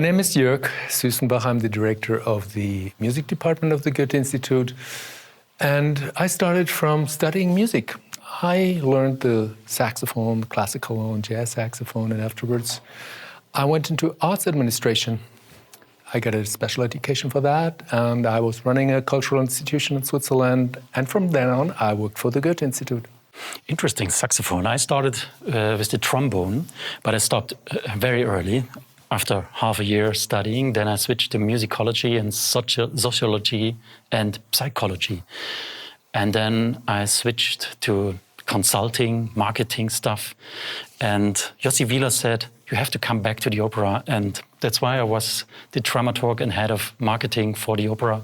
name is Jörg Süßenbach. I'm the director of the music department of the Goethe Institute. And I started from studying music. I learned the saxophone, classical and jazz saxophone, and afterwards I went into arts administration. I got a special education for that, and I was running a cultural institution in Switzerland. And from then on, I worked for the Goethe Institute. Interesting, saxophone. I started with the trombone, but I stopped very early. After half a year studying, then I switched to musicology and sociology and psychology. And then I switched to consulting, marketing stuff. And Jussi Wieler said, you have to come back to the opera. And that's why I was the dramaturg and head of marketing for the opera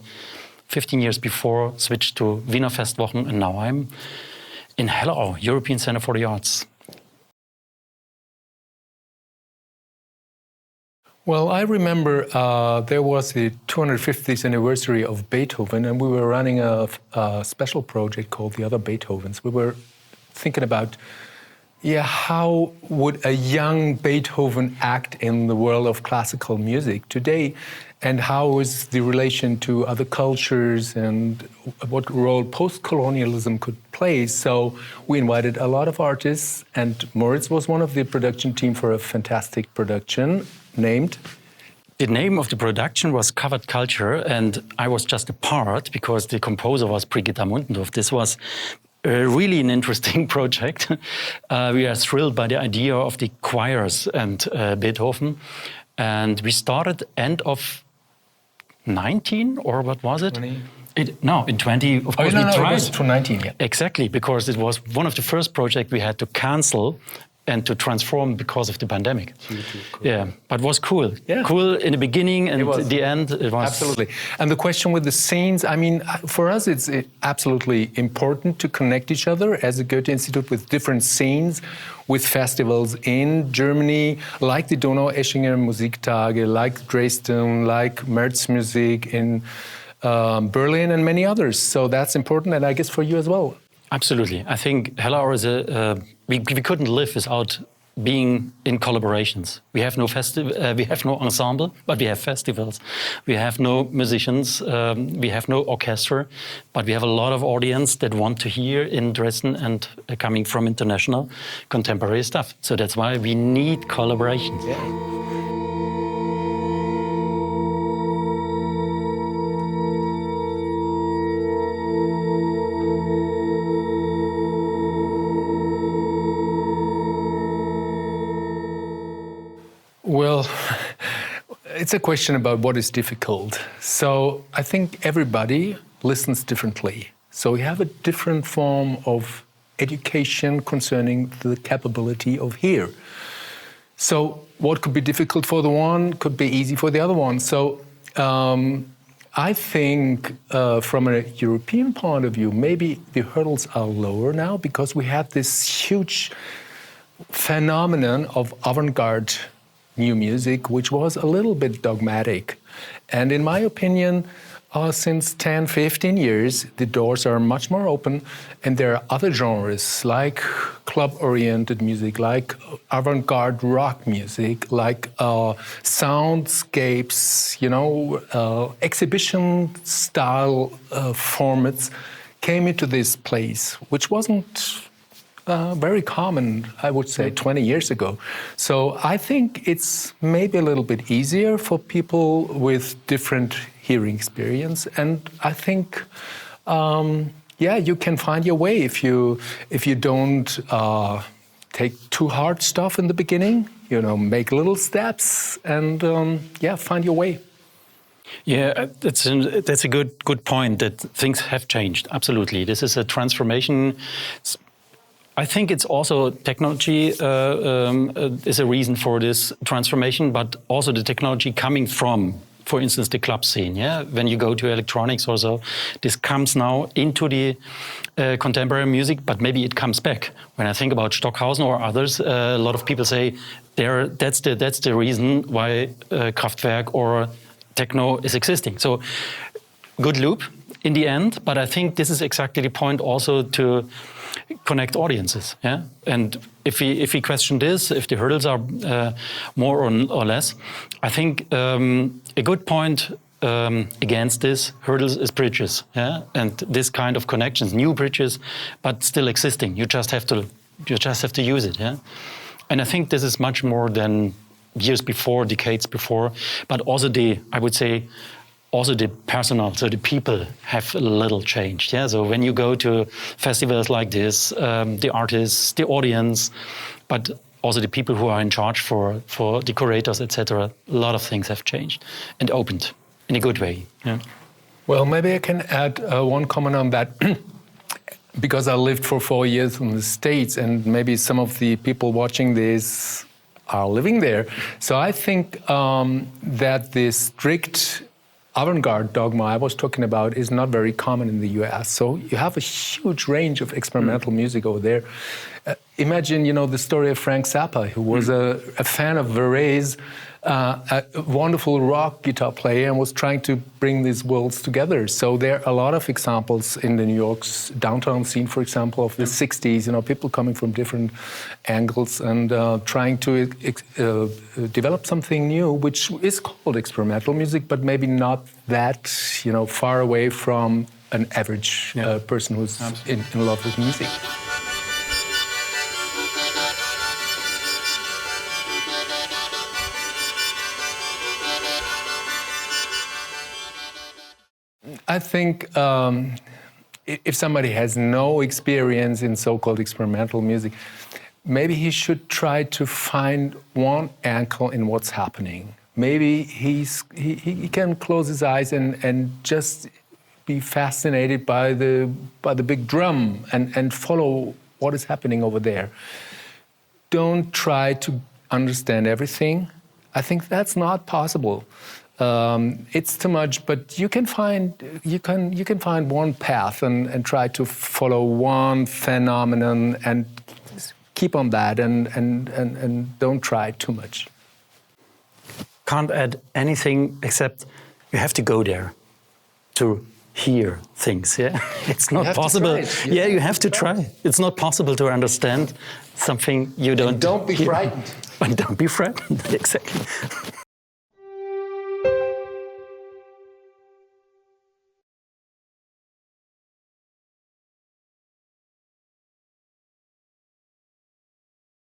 15 years before, switched to Wiener Festwochen, and now I'm in Hellerau, European Center for the Arts. Well, I remember there was the 250th anniversary of Beethoven, and we were running a special project called The Other Beethovens. We were thinking about, how would a young Beethoven act in the world of classical music today, and how is the relation to other cultures and what role post-colonialism could play. So we invited a lot of artists, and Moritz was one of the production team for a fantastic production named? The name of the production was Covered Culture, and I was just a part because the composer was Brigitta Muntendorf. This was really an interesting project. We are thrilled by the idea of the choirs and Beethoven. And we started end of 19, or what was it? 20. In 20, of course, we tried. It was 2019, yeah. Exactly, because it was one of the first projects we had to cancel and to transform because of the pandemic. Yeah, but it was cool. Yeah. Cool in the beginning, and at the end it was... Absolutely. And the question with the scenes, I mean, for us it's absolutely important to connect each other as a Goethe Institute with different scenes, with festivals in Germany, like the Donaueschingen Musiktage, like Dresden, like Märzmusik in Berlin, and many others. So that's important, and I guess for you as well. Absolutely. I think Hellerau is we couldn't live without being in collaborations. We have no we have no ensemble, but we have festivals. We have no musicians, we have no orchestra, but we have a lot of audience that want to hear in Dresden and coming from international contemporary stuff. So that's why we need collaborations. Yeah. Well, it's a question about what is difficult. So I think everybody listens differently. So we have a different form of education concerning the capability of hear. So what could be difficult for the one could be easy for the other one. So I think from a European point of view, maybe the hurdles are lower now because we have this huge phenomenon of avant-garde new music, which was a little bit dogmatic. And in my opinion, since 10, 15 years, the doors are much more open, and there are other genres like club-oriented music, like avant-garde rock music, like soundscapes, exhibition-style formats came into this place, which wasn't very common, I would say, 20 years ago. So I think it's maybe a little bit easier for people with different hearing experience. And I think, you can find your way if you don't take too hard stuff in the beginning, make little steps and, find your way. Yeah, that's a good point, that things have changed. Absolutely. This is a transformation. I think it's also technology is a reason for this transformation, but also the technology coming from, for instance, the club scene. Yeah, when you go to electronics or so, this comes now into the contemporary music, but maybe it comes back. When I think about Stockhausen or others, a lot of people say that's the reason why Kraftwerk or techno is existing. So good loop. in the end, but I think this is exactly the point also to connect audiences. Yeah, and if we question this, if the hurdles are more or less, I think a good point against this hurdles is bridges. Yeah, and this kind of connections, new bridges, but still existing. You just have to use it. Yeah, and I think this is much more than years before, decades before, but also I would say. Also the personnel, so the people have a little changed. Yeah, so when you go to festivals like this, the artists, the audience, but also the people who are in charge for the curators, etc. A lot of things have changed and opened in a good way. Yeah. Well, maybe I can add one comment on that. Because I lived for 4 years in the States, and maybe some of the people watching this are living there. So I think that the strict avant-garde dogma I was talking about is not very common in the US. So you have a huge range of experimental music over there. Imagine, the story of Frank Zappa, who was a fan of Varese, a wonderful rock guitar player, and was trying to bring these worlds together. So there are a lot of examples in the New York's downtown scene, for example, of the 60s, people coming from different angles and trying to develop something new, which is called experimental music, but maybe not that, far away from an average person who's in love with music. I think if somebody has no experience in so-called experimental music, maybe he should try to find one angle in what's happening. Maybe he can close his eyes and just be fascinated by the big drum and follow what is happening over there. Don't try to understand everything. I think that's not possible. It's too much, but you can find one path and try to follow one phenomenon and keep on that and don't try too much. Can't add anything except you have to go there to hear things. Yeah, it's not possible. Yeah, you have to try. It's not possible to understand something you don't. And don't be frightened. But don't be frightened. Exactly.